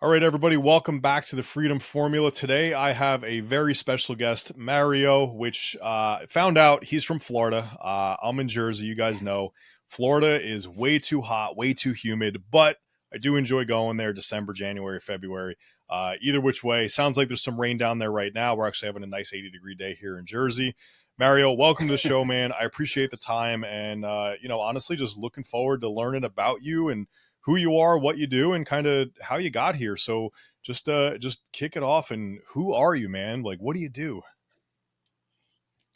All right, everybody, welcome back to the Freedom Formula. Today, I have a very special guest, Mario, which found out he's from Florida. I'm in Jersey. You guys Yes. know Florida is way too hot, way too humid, but I do enjoy going there December, January, February. Either which way, sounds like there's some rain down there right now. We're actually having a nice 80-degree day here in Jersey. Mario, welcome to the show, man. I appreciate the time, and honestly, just looking forward to learning about you and who you are, what you do, and kind of how you got here. So just kick it off. And who are you, man? Like, what do you do?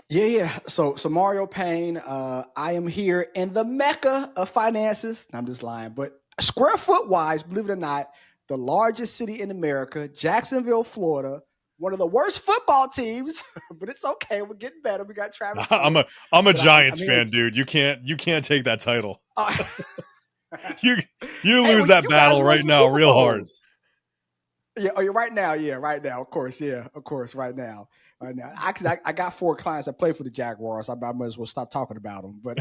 Yeah. So Mario Payne, I am here in the mecca of finances. I'm just lying, but square foot wise, believe it or not, the largest city in America, Jacksonville, Florida. One of the worst football teams, but it's okay. We're getting better. We got Travis I'm Hunter, a I'm a but I'm Giants here. fan, dude. You can't take that title. Uh, You you hey, lose well, that you guys battle won right some now, Super real hard. Bowls. Yeah, oh, you're right now. Yeah, right now. Of course. Yeah, of course. Right now. Right now. I got four clients that play for the Jaguars. I might as well stop talking about them. But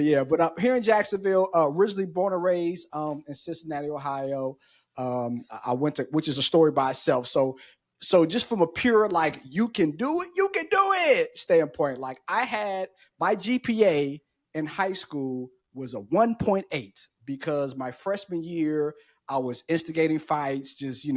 yeah. But here in Jacksonville, originally born and raised in Cincinnati, Ohio. I went to, which is a story by itself. So just from a pure like you can do it standpoint, like I had my GPA in high school was a 1.8 because my freshman year I was instigating fights, just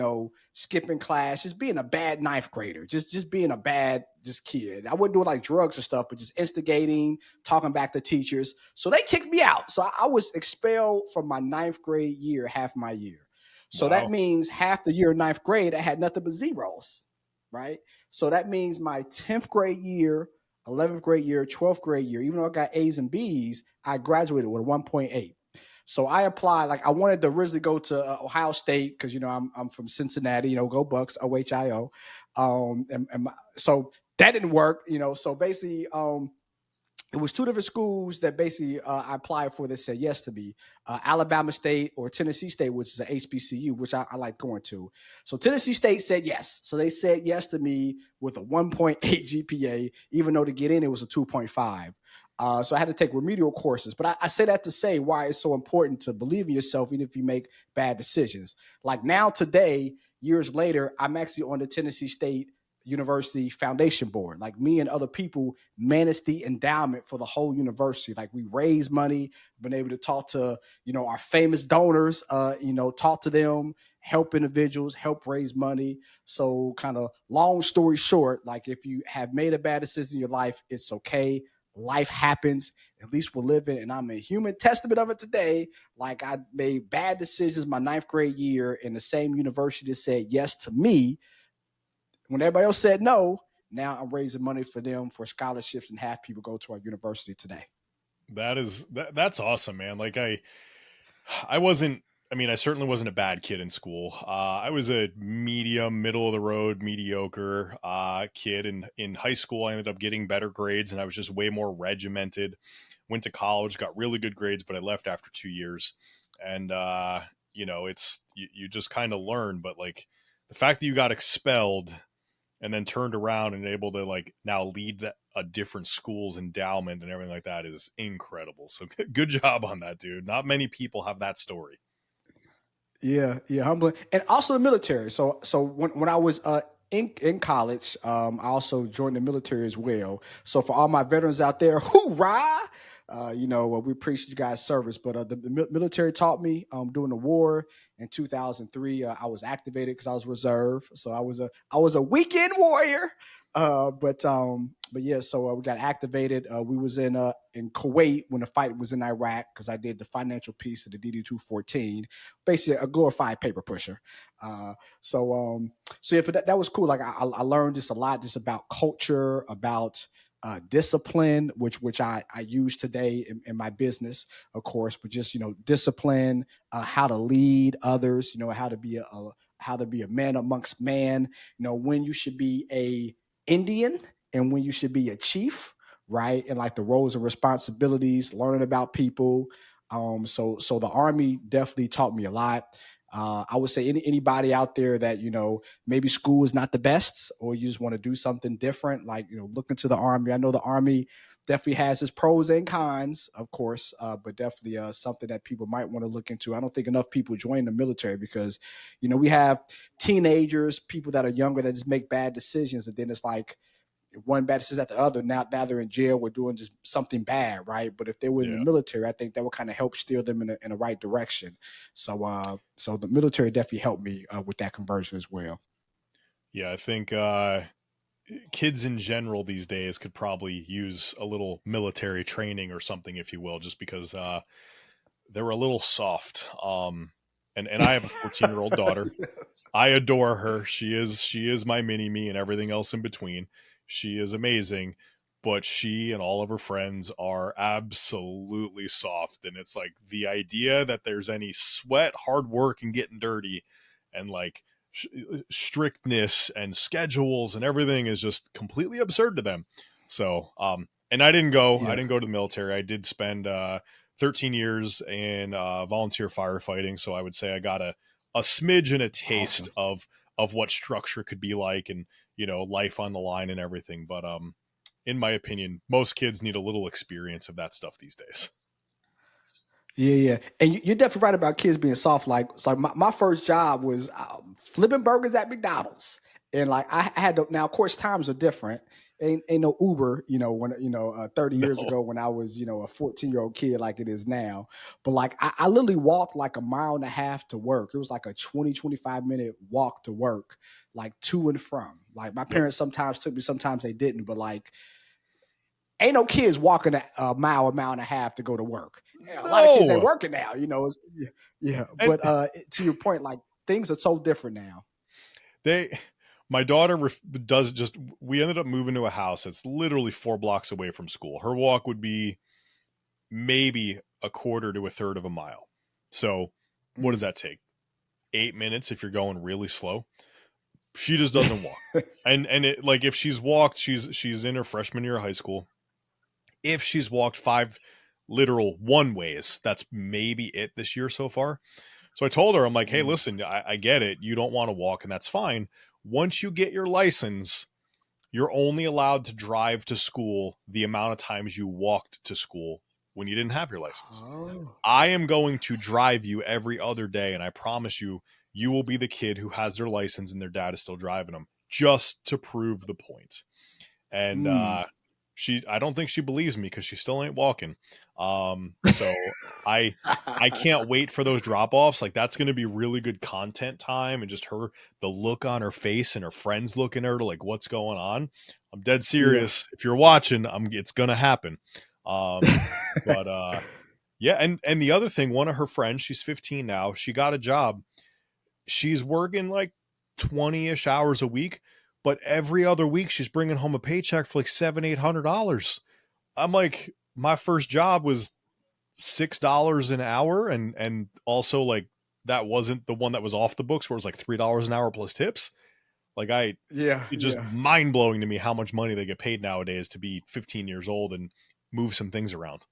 skipping class, just being a bad ninth grader, just being a bad just kid. I wouldn't do like drugs or stuff, but just instigating, talking back to teachers. So they kicked me out. So I was expelled from my ninth grade year, half my year. So that Wow. means half the year in ninth grade, I had nothing but zeros, right? So that means my 10th grade year, 11th grade year, 12th grade year, even though I got A's and B's, I graduated with a 1.8. So I applied. Like I wanted to originally go to Ohio State because I'm from Cincinnati. Go Bucks, OHIO. So that didn't work. So basically, it was two different schools that basically I applied for that said yes to me. Alabama State or Tennessee State, which is an HBCU, which I like going to. So Tennessee State said yes. So they said yes to me with a 1.8 GPA, even though to get in it was a 2.5. So I had to take remedial courses. But I say that to say why it's so important to believe in yourself, even if you make bad decisions. Like now, today, years later, I'm actually on the Tennessee State University Foundation Board. Like me and other people manage the endowment for the whole university. Like we raise money, been able to talk to, our famous donors, talk to them, help individuals, help raise money. So kind of long story short, like if you have made a bad decision in your life, it's okay. Life happens. At least we're living, and I'm a human testament of it today. Like I made bad decisions my ninth grade year in the same university that said yes to me when everybody else said no. Now I'm raising money for them for scholarships, and half people go to our university today. That's awesome, man. Like I wasn't. I mean, I certainly wasn't a bad kid in school. I was a medium, middle of the road, mediocre kid. In high school, I ended up getting better grades, and I was just way more regimented. Went to college, got really good grades, but I left after 2 years. And it's you just kind of learn. But like the fact that you got expelled and then turned around and able to like now lead a different school's endowment and everything like that is incredible. So good job on that, dude. Not many people have that story. Yeah, humbling, and also the military. So when I was in college, I also joined the military as well. So for all my veterans out there, hoorah! We appreciate you guys' service. But the military taught me during the war in 2003. I was activated because I was reserve, so I was a weekend warrior. But yeah, so we got activated. We was in Kuwait when the fight was in Iraq because I did the financial piece of the DD-214, basically a glorified paper pusher. Uh, so so yeah, but that was cool. Like I learned just a lot, just about culture, about discipline, which I use today in my business, of course, but just discipline, how to lead others, how to be a man amongst man, when you should be a Indian and when you should be a chief, right? And like the roles and responsibilities, learning about people. So the army definitely taught me a lot. I would say anybody out there that, maybe school is not the best, or you just want to do something different, like, look into the Army. I know the Army definitely has its pros and cons, of course, but definitely something that people might want to look into. I don't think enough people join the military because, we have teenagers, people that are younger that just make bad decisions, and then it's like one bad decision after the other. Now they're in jail. We're doing just something bad, right? But if they were in the Yeah. military, I think that would kind of help steer them in the right direction. So the military definitely helped me with that conversion as well. Yeah, I think kids in general these days could probably use a little military training or something, if you will, just because they're a little soft. And I have a 14-year-old daughter. I adore her. She is my mini me and everything else in between. She is amazing, but she and all of her friends are absolutely soft. And it's like the idea that there's any sweat, hard work, and getting dirty, and like strictness and schedules and everything is just completely absurd to them. So, and I didn't go. I Yeah, didn't go to the military. I did spend 13 years in volunteer firefighting, so I would say I got a smidge and a taste awesome. of what structure could be like, and life on the line and everything. But in my opinion, most kids need a little experience of that stuff these days. Yeah, yeah, and you're definitely right about kids being soft. Like, so my first job was flipping burgers at McDonald's, and like I had to. Now, of course, times are different. Ain't no Uber, when 30 years No. ago when I was a 14-year-old kid like it is now. But like I literally walked like a mile and a half to work. It was like a 20-25 minute walk to work, like to and from. Like my Yep. parents sometimes took me, sometimes they didn't. But like ain't no kids walking a mile and a half to go to work. Yeah, a lot of kids ain't No. working now, yeah, yeah. And But to your point, like things are so different now. they my daughter does just we ended up moving to a house that's literally 4 blocks away from school. Her walk would be maybe a quarter to a third of a mile. So what does Mm. that take? 8 minutes if you're going really slow. She just doesn't walk. And it, like, if she's walked, she's in her freshman year of high school. If she's walked 5 literal one ways, that's maybe it this year so far. So I told her, I'm like, hey, Mm. listen, I get it. You don't want to walk, and that's fine. Once you get your license, you're only allowed to drive to school the amount of times you walked to school when you didn't have your license. Oh. I am going to drive you every other day, and I promise you, you will be the kid who has their license and their dad is still driving them, just to prove the point. And Mm. I don't think she believes me because she still ain't walking. So I can't wait for those drop offs. Like, that's going to be really good content time, and just the look on her face and her friends looking at her, like, what's going on. I'm dead Yeah. serious. If you're watching, it's going to happen. But yeah, and the other thing, one of her friends, she's 15 now, she got a job. She's working like 20-ish hours a week, but every other week she's bringing home a paycheck for like $700-800. I'm like, my first job was $6 an hour, and also, like, that wasn't the one that was off the books where it was like $3 an hour plus tips. Like, Yeah, it's just yeah, mind blowing to me how much money they get paid nowadays to be 15 years old and move some things around.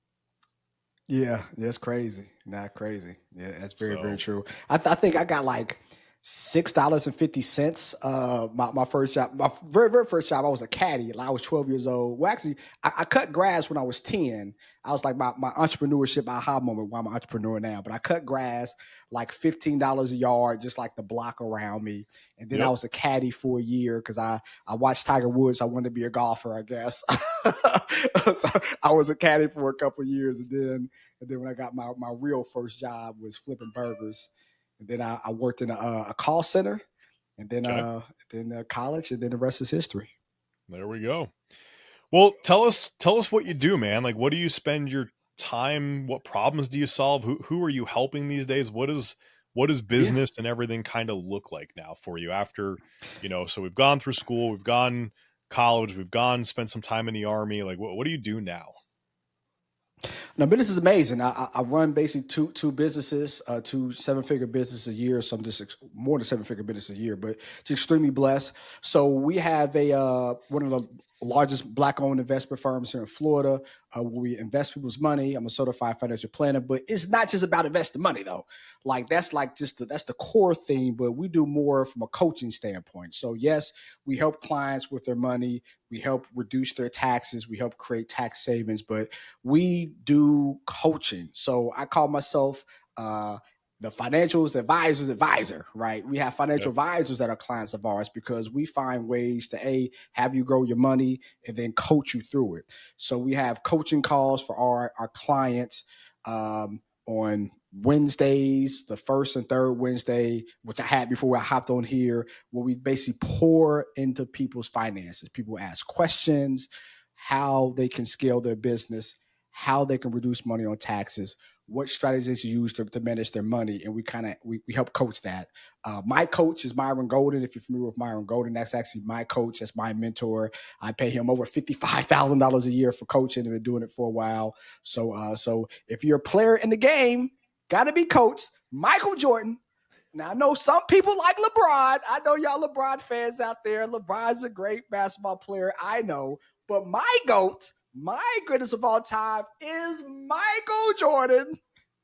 yeah. That's crazy. Not crazy. Yeah, that's very, very So true. I think I got like $6.50. My first job, my very, very first job, I was a caddy. Like, I was 12 years old. Well, actually, I cut grass when I was 10. I was like my entrepreneurship aha moment, why I'm an entrepreneur now. But I cut grass like $15 a yard, just like the block around me. And then I yep. was a caddy for a year because I watched Tiger Woods. I wanted to be a golfer, I guess. So I was a caddy for a couple of years, and then when I got my real first job was flipping burgers. And then I worked in a call center, and Okay. then college, and then the rest is history. There we go. Well, tell us what you do, man. Like, what do you spend your time? What problems do you solve? Who are you helping these days? What does Yeah. business and everything kind of look like now for you after, so we've gone through school, we've gone college, we've gone spent some time in the army. Like, what do you do now? Now, business is amazing. I run basically two businesses, 2 7-figure businesses a year. So I'm just more than 7-figure business a year, but just extremely blessed. So we have one of the largest black-owned investment firms here in Florida, where we invest people's money. I'm a certified financial planner, but it's not just about investing money though. Like that's like that's the core thing, but we do more from a coaching standpoint. So yes, we help clients with their money. We help reduce their taxes. We help create tax savings, but we do coaching. So I call myself the financials advisors advisor, right? We have financial Yep. advisors that are clients of ours because we find ways to have you grow your money and then coach you through it. So we have coaching calls for our clients on Wednesdays, the first and third Wednesday, which I had before I hopped on here, where we basically pour into people's finances. People ask questions, how they can scale their business, how they can reduce money on taxes, what strategies to use to manage their money, and we help coach that. My coach is Myron Golden. If you're familiar with Myron Golden, that's actually my coach. That's my mentor. I pay him over $55,000 a year for coaching, and been doing it for a while. So if you're a player in the game, got to be coached. Michael Jordan. Now I know some people like LeBron. I know y'all LeBron fans out there. LeBron's a great basketball player. I know, but my GOAT, my greatest of all time, is Michael Jordan.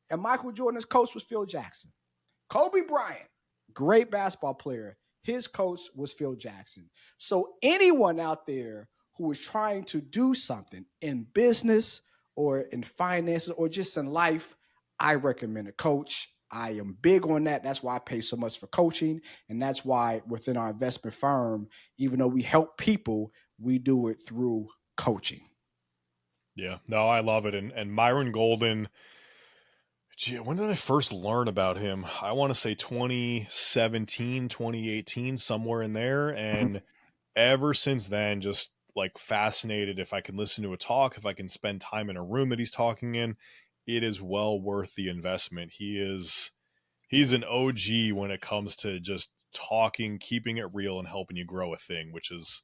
And Michael Jordan's coach was Phil Jackson. Kobe Bryant, great basketball player. His coach was Phil Jackson. So anyone out there who is trying to do something in business or in finances or just in life, I recommend a coach. I am big on that. That's why I pay so much for coaching. And that's why within our investment firm, even though we help people, we do it through coaching. Yeah. No, I love it. And Myron Golden, gee, when did I first learn about him? I want to say 2017, 2018, somewhere in there. Mhm. And ever since then, just like fascinated. If I can listen to a talk, if I can spend time in a room that he's talking in, it is well worth the investment. He's an OG when it comes to just talking, keeping it real, and helping you grow a thing, which is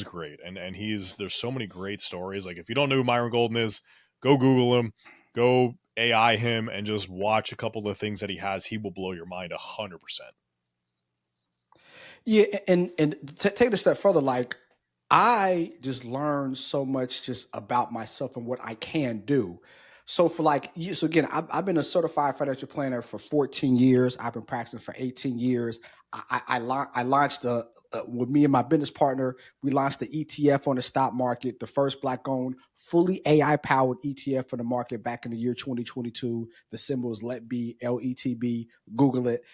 great. And there's so many great stories. Like if you don't know who Myron Golden is, go Google him, go AI him, and just watch a couple of things that he has. He will blow your mind 100%. Yeah, and take it a step further, like I just learned so much just about myself and what I can do. So for like you, so again, I've been a certified financial planner for 14 years. I've been practicing for 18 years. I launched with me and my business partner. We launched the ETF on the stock market, the first black-owned, fully AI-powered ETF for the market back in the year 2022. The symbol is Let Be, LETB. Google it.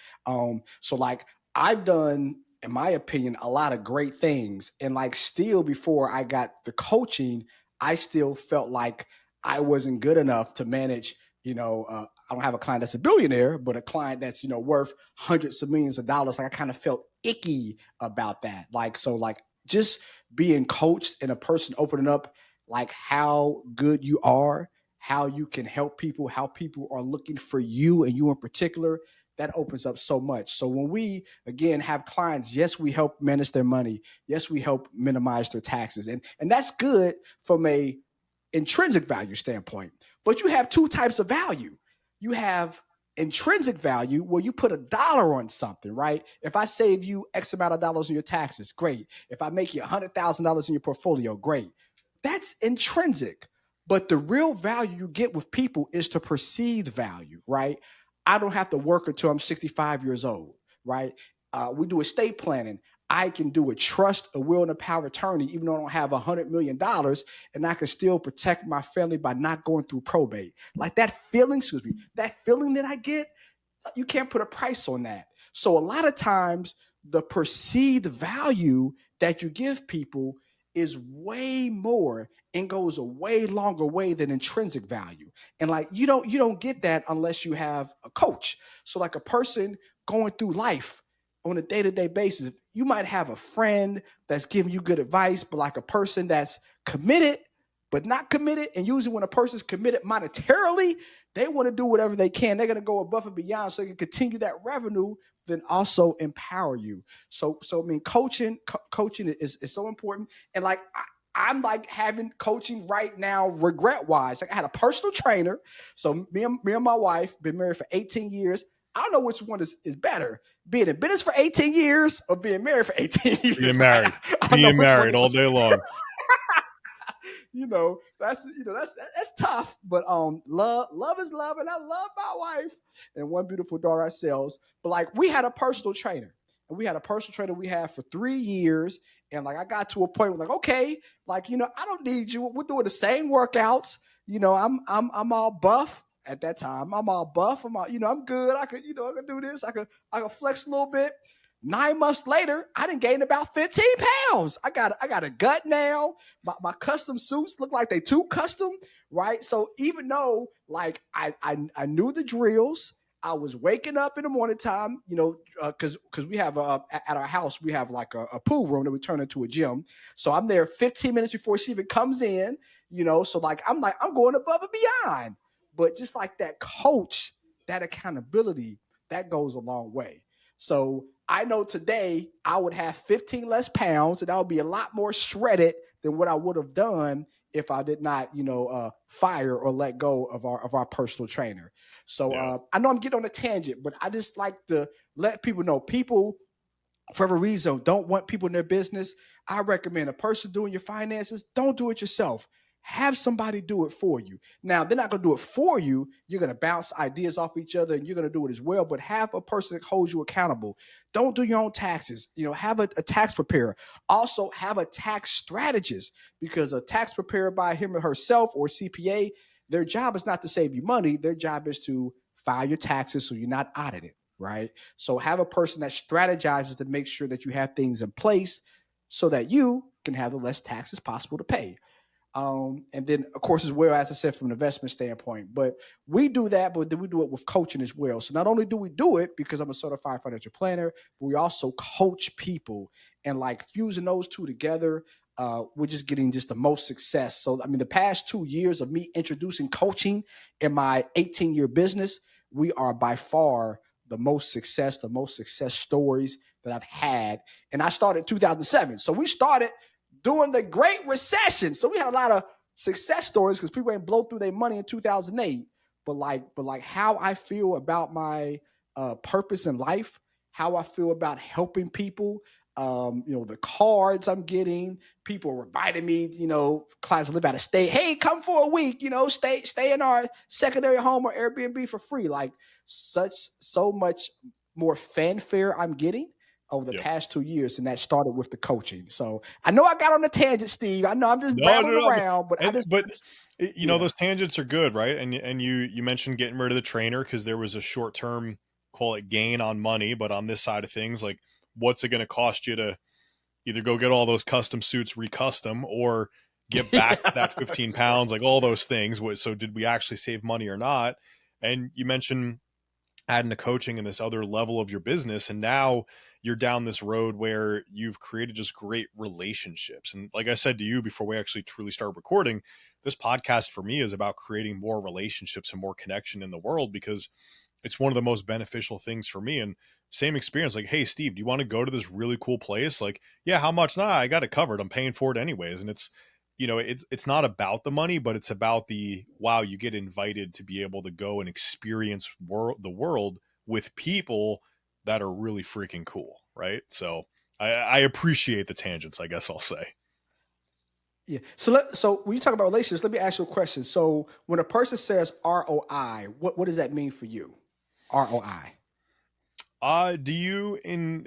So like I've done, in my opinion, a lot of great things. And like still before I got the coaching, I still felt like I wasn't good enough to manage, I don't have a client that's a billionaire, but a client that's, worth hundreds of millions of dollars. Like I kind of felt icky about that. Like just being coached and a person opening up like how good you are, how you can help people, how people are looking for you and you in particular, that opens up so much. So when we again have clients, yes, we help manage their money. Yes, we help minimize their taxes. And that's good from a intrinsic value standpoint. But you have two types of value. You have intrinsic value where you put a dollar on something, right? If I save you X amount of dollars in your taxes, great. If I make you $100,000 in your portfolio, great. That's intrinsic. But the real value you get with people is the perceived value, right? I don't have to work until I'm 65 years old, right? We do estate planning. I can do a trust, a will, and a power of attorney, even though I don't have $100 million, and I can still protect my family by not going through probate. Like that feeling, that feeling that I get, you can't put a price on that. So a lot of times the perceived value that you give people is way more and goes a way longer way than intrinsic value. And like you don't get that unless you have a coach. So like a person going through life on a day-to-day basis, you might have a friend that's giving you good advice, but like a person that's committed but not committed, and usually when a person's committed monetarily, they want to do whatever they can. They're going to go above and beyond so they can continue that revenue, then also empower you. So I mean, coaching is so important. And like I'm like having coaching right now, regret wise. Like I had a personal trainer. So me and my wife been married for 18 years. I don't know which one is better, being in business for 18 years or being married for 18 years. Being Right? married, I don't know being which one married is. all day long. that's tough. But love is love, and I love my wife and one beautiful daughter ourselves. But like we had a personal trainer. And we had a personal trainer we had for 3 years. And like I got to a point where like, okay, like, I don't need you. We're doing the same workouts. I'm all buff at that time. I'm all buff. I'm good. I could do this. I could flex a little bit. 9 months later, I didn't gain about 15 pounds. I got a gut now. My custom suits look like they too custom, right? So even though I knew the drills, I was waking up in the morning time, because we have at our house we have like a pool room that we turn into a gym. So I'm there 15 minutes before she even comes in, So I'm going above and beyond. But just like that coach, that accountability, that goes a long way. So I know today I would have 15 less pounds and I would be a lot more shredded than what I would have done if I did not, fire or let go of our personal trainer. So Yeah. I know I'm getting on a tangent, but I just like to let people know people for every reason don't want people in their business. I recommend a person doing your finances, don't do it yourself. Have somebody do it for you. Now, they're not going to do it for you. You're going to bounce ideas off each other and you're going to do it as well, but have a person that holds you accountable. Don't do your own taxes. Have a tax preparer. Also, have a tax strategist, because a tax preparer by him or herself or CPA, their job is not to save you money. Their job is to file your taxes so you're not audited, right? So have a person that strategizes to make sure that you have things in place so that you can have the less taxes possible to pay. And then, of course, as well, as I said, from an investment standpoint, but we do that, but then we do it with coaching as well. So not only do we do it because I'm a certified financial planner, but we also coach people, and like fusing those two together, we're just getting just the most success. So, I mean, the past 2 years of me introducing coaching in my 18-year business, we are by far the most success stories that I've had. And I started in 2007. So we started during the Great Recession. So we had a lot of success stories because people ain't blow through their money in 2008. But how I feel about my purpose in life, how I feel about helping people, the cards I'm getting, people are inviting me, clients live out of state. Hey, come for a week, stay in our secondary home or Airbnb for free. Like so much more fanfare I'm getting over the Yep. past 2 years, and that started with the coaching. So I know I got on the tangent, Steve. I know I'm just No, rambling no, no. around, but yeah, Those tangents are good, right? And you mentioned getting rid of the trainer because there was a short term, call it gain on money, but on this side of things, like what's it going to cost you to either go get all those custom suits recustom or get back that 15 pounds, like all those things. So did we actually save money or not? And you mentioned adding to coaching and this other level of your business, and now you're down this road where you've created just great relationships. And like I said to you before we actually truly start recording, this podcast for me is about creating more relationships and more connection in the world, because it's one of the most beneficial things for me. And same experience, like, hey Steve, do you want to go to this really cool place? Like, yeah, how much? Nah, I got it covered, I'm paying for it anyways. And it's not about the money, but it's about the wow, you get invited to be able to go and experience the world with people that are really freaking cool, right? So I appreciate the tangents, I guess I'll say. yeah. So when you talk about relationships, let me ask you a question. So when a person says ROI, what does that mean for you? ROI. Do you in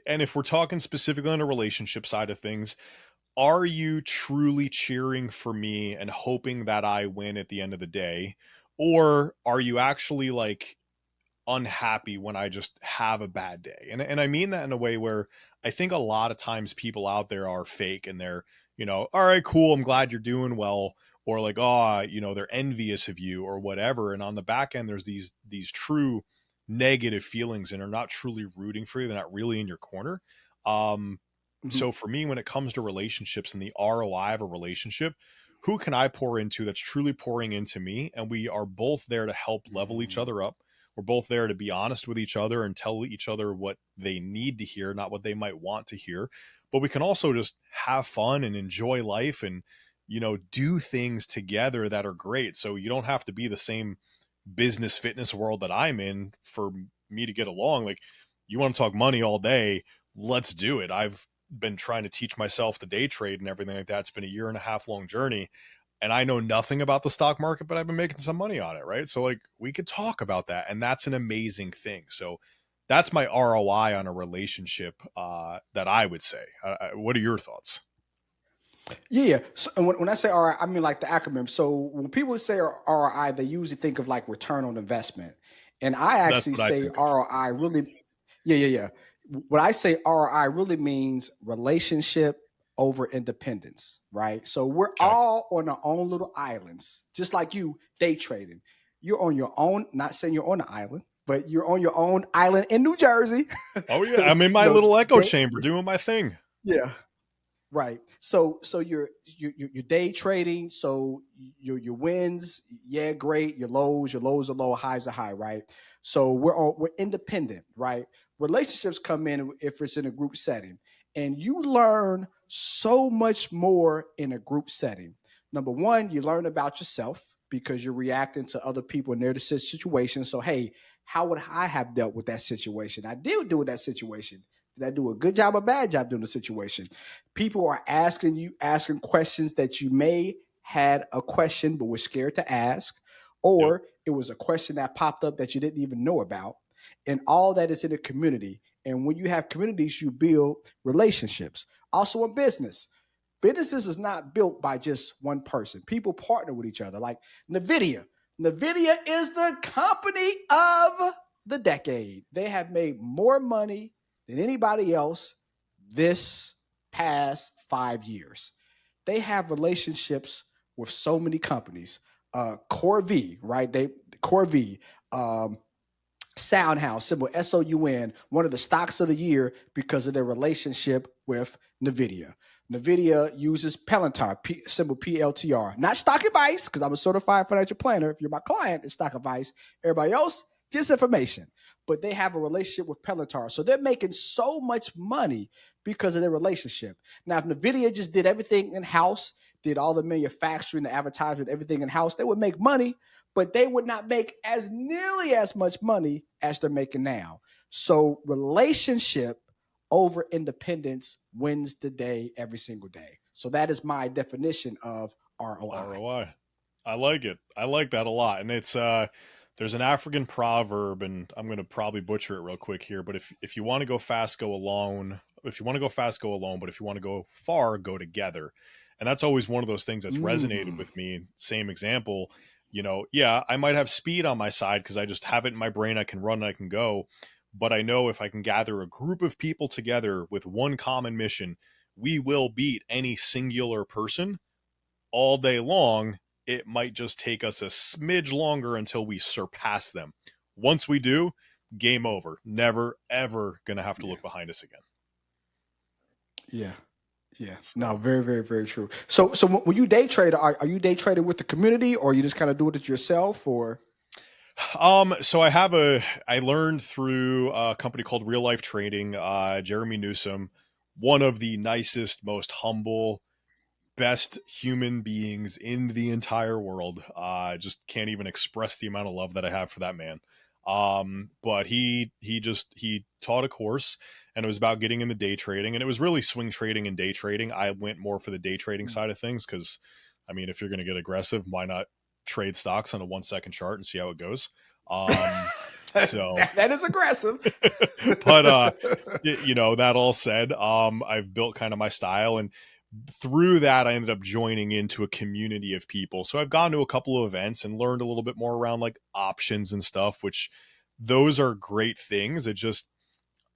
and if we're talking specifically on a relationship side of things, are you truly cheering for me and hoping that I win at the end of the day? Or are you actually like unhappy when I just have a bad day? And I mean that in a way where I think a lot of times people out there are fake and they're, all right, cool, I'm glad you're doing well, or like, oh, they're envious of you or whatever. And on the back end, there's these true negative feelings and are not truly rooting for you. They're not really in your corner. Um, Mm-hmm. so for me, when it comes to relationships and the ROI of a relationship, who can I pour into that's truly pouring into me? And we are both there to help level each Mm-hmm. other up. We're both there to be honest with each other and tell each other what they need to hear, not what they might want to hear. But we can also just have fun and enjoy life and, do things together that are great. So you don't have to be the same business fitness world that I'm in for me to get along. Like, you want to talk money all day, let's do it. I've been trying to teach myself the day trade and everything like that. It's been a year and a half long journey, and I know nothing about the stock market, but I've been making some money on it, right? So like we could talk about that, and that's an amazing thing. So that's my ROI on a relationship, that I would say. What are your thoughts? Yeah. So and when I say ROI, I mean like the acronym. So when people say ROI, they usually think of like return on investment. And I That's actually what I say think of. ROI really, yeah, yeah, yeah. What I say ROI really means relationship over independence, right? So we're Okay. all on our own little islands, just like you day trading. You're on your own, not saying you're on the island, but you're on your own island in New Jersey. Oh yeah, I'm in you my know, little echo day, chamber doing my thing. yeah. Right. So you're day trading. So your wins, yeah, great. Your lows are low, highs are high, right? So we're independent, right? Relationships come in if it's in a group setting, and you learn so much more in a group setting. Number one, you learn about yourself because you're reacting to other people in their situation. So hey, how would I have dealt with that situation? I did deal with that situation. Did I do a good job or bad job doing the situation? People are asking questions that you may had a question but were scared to ask, Yep. or it was a question that popped up that you didn't even know about. And all that is in a community. And when you have communities, you build relationships. Also in business, businesses is not built by just one person. People partner with each other. Like Nvidia. Nvidia is the company of the decade. They have made more money than anybody else this past 5 years. They have relationships with so many companies. Corv, right? Corv, um, Soundhouse, symbol SOUN, one of the stocks of the year because of their relationship with NVIDIA. NVIDIA uses Palantir, symbol PLTR. Not stock advice, because I'm a certified financial planner. If you're my client, it's stock advice. Everybody else, just information. But they have a relationship with Palantir. So they're making so much money because of their relationship. Now, if NVIDIA just did everything in-house, did all the manufacturing, the advertisement, everything in-house, they would make money, but they would not make as nearly as much money as they're making now. So relationship over independence wins the day every single day. So that is my definition of ROI. ROI. I like it. I like that a lot. And it's there's an African proverb, and I'm gonna probably butcher it real quick here, but if you want to go fast, go alone. If you want to go fast, go alone, but if you want to go far, go together. And that's always one of those things that's resonated Mm, with me. Same example, yeah, I might have speed on my side because I just have it in my brain, I can run, I can go. But I know if I can gather a group of people together with one common mission, we will beat any singular person all day long. It might just take us a smidge longer until we surpass them. Once we do, game over. Never, ever going to have to yeah, look behind us again. yeah, yeah. No, So, very, very, very true. So when you day trade, are you day trading with the community, or you just kind of do it yourself, or? so I learned through a company called Real Life Trading, Jeremy Newsom, one of the nicest, most humble, best human beings in the entire world. I just can't even express the amount of love that I have for that man. But he taught a course, and it was about getting in the day trading, and it was really swing trading and day trading. I went more for the day trading Mm. side of things because, I mean, if you're going to get aggressive, why not trade stocks on a 1 second chart and see how it goes? Um, so That is aggressive. but that all said, I've built kind of my style, and through that I ended up joining into a community of people. So I've gone to a couple of events and learned a little bit more around like options and stuff, which those are great things. It just,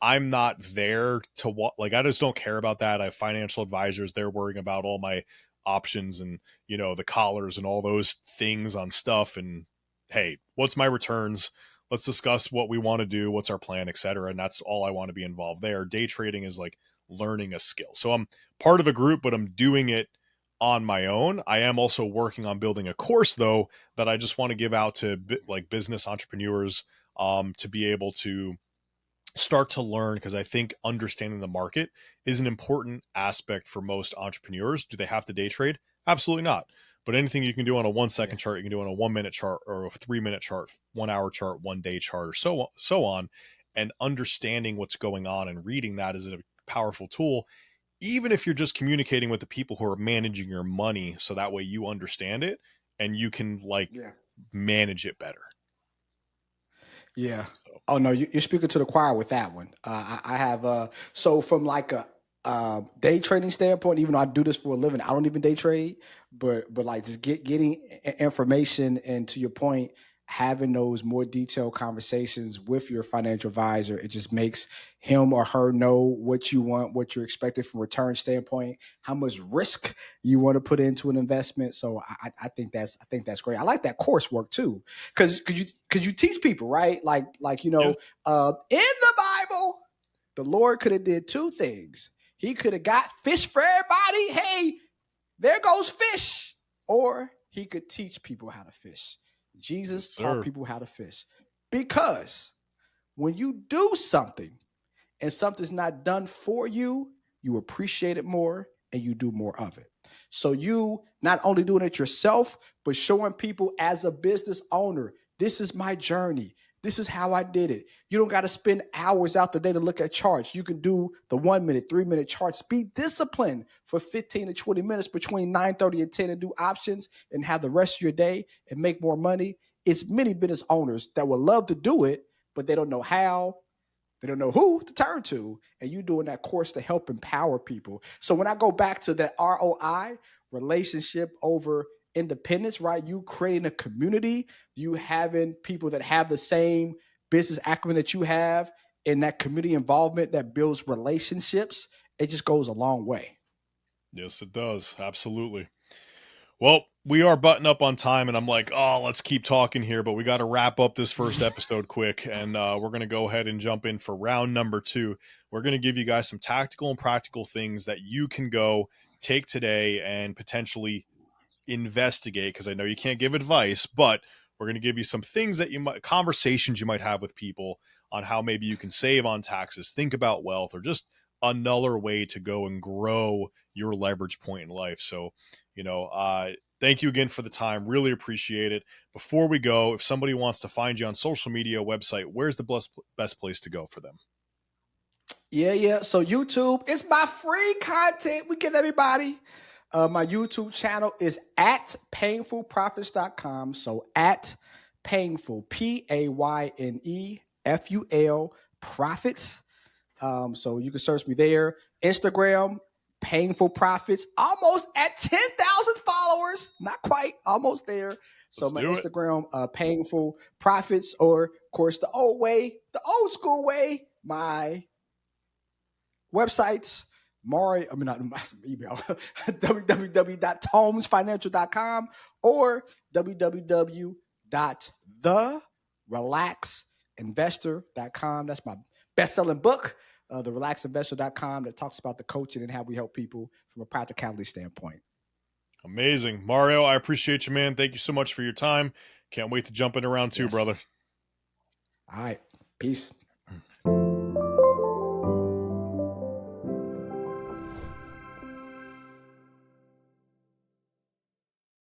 I'm not there to what, like, I just don't care about that. I have financial advisors, they're worrying about all my options and, the collars and all those things on stuff. And hey, what's my returns? Let's discuss what we want to do, what's our plan, etc. And that's all I want to be involved there. Day trading is like learning a skill. So I'm part of a group, but I'm doing it on my own. I am also working on building a course though that I just want to give out to like business entrepreneurs, to be able to start to learn, because I think understanding the market is an important aspect for most entrepreneurs. Do they have to day trade? Absolutely not. But anything you can do on a 1 second Yeah, chart, you can do on a 1 minute chart or a 3 minute chart, 1 hour chart, 1 day chart, or so on. And understanding what's going on and reading that is a powerful tool. even if you're just communicating with the people who are managing your money, so that way you understand it and you can like Yeah. manage it better. Yeah. So Oh no, you're speaking to the choir with that one. I have so from like a day trading standpoint, even though I do this for a living, I don't even day trade, but like just getting information, and to your point, having those more detailed conversations with your financial advisor, it just makes him or her know what you want, what you're expecting from a return standpoint, how much risk you want to put into an investment. So I think that's great. I like that coursework too, because could you teach people, right? Like yeah, in the Bible, the Lord could have did two things. He could have got fish for everybody. Hey, there goes fish. Or he could teach people how to fish. yes, Jesus taught sir. people how to fish. Because when you do something and something's not done for you, you appreciate it more and you do more of it. So you not only doing it yourself, but showing people as a business owner, this is my journey. This is how I did it. You don't got to spend hours out the day to look at charts. You can do the 1 minute, 3 minute charts. Be disciplined for 15 to 20 minutes between 9:30 and 10 and do options and have the rest of your day and make more money. It's many business owners that would love to do it, but they don't know how, they don't know who to turn to, and you doing that course to help empower people. So when I go back to that ROI, relationship over independence, right? You creating a community, you having people that have the same business acumen that you have, and that community involvement that builds relationships, it just goes a long way. Yes, it does. Absolutely. Well, we are button up on time, and I'm like, oh, let's keep talking here, but we got to wrap up this first episode quick, and we're going to go ahead and jump in for round number 2. We're going to give you guys some tactical and practical things that you can go take today and potentially investigate, because I know you can't give advice, but we're going to give you some things that you might, conversations you might have with people on how maybe you can save on taxes, think about wealth, or just another way to go and grow your leverage point in life. So, thank you again for the time. Really appreciate it. Before we go, if somebody wants to find you on social media, website, where's the best place to go for them? Yeah. So YouTube is my free content we give everybody. My YouTube channel is at painfulprofits.com. So at painful, PAYNEFUL profits. So you can search me there. Instagram, Painful Profits, almost at 10,000 followers. Not quite, almost there. So Let's my do it. Instagram, Painful Profits, or of course the old way, the old school way, my websites, not my email, www.tomesfinancial.com or www.therelaxinvestor.com. That's my best-selling book, therelaxinvestor.com, that talks about the coaching and how we help people from a practicality standpoint. Amazing. Mario, I appreciate you, man. Thank you so much for your time. Can't wait to jump in around 2, Yes. brother. All right. Peace.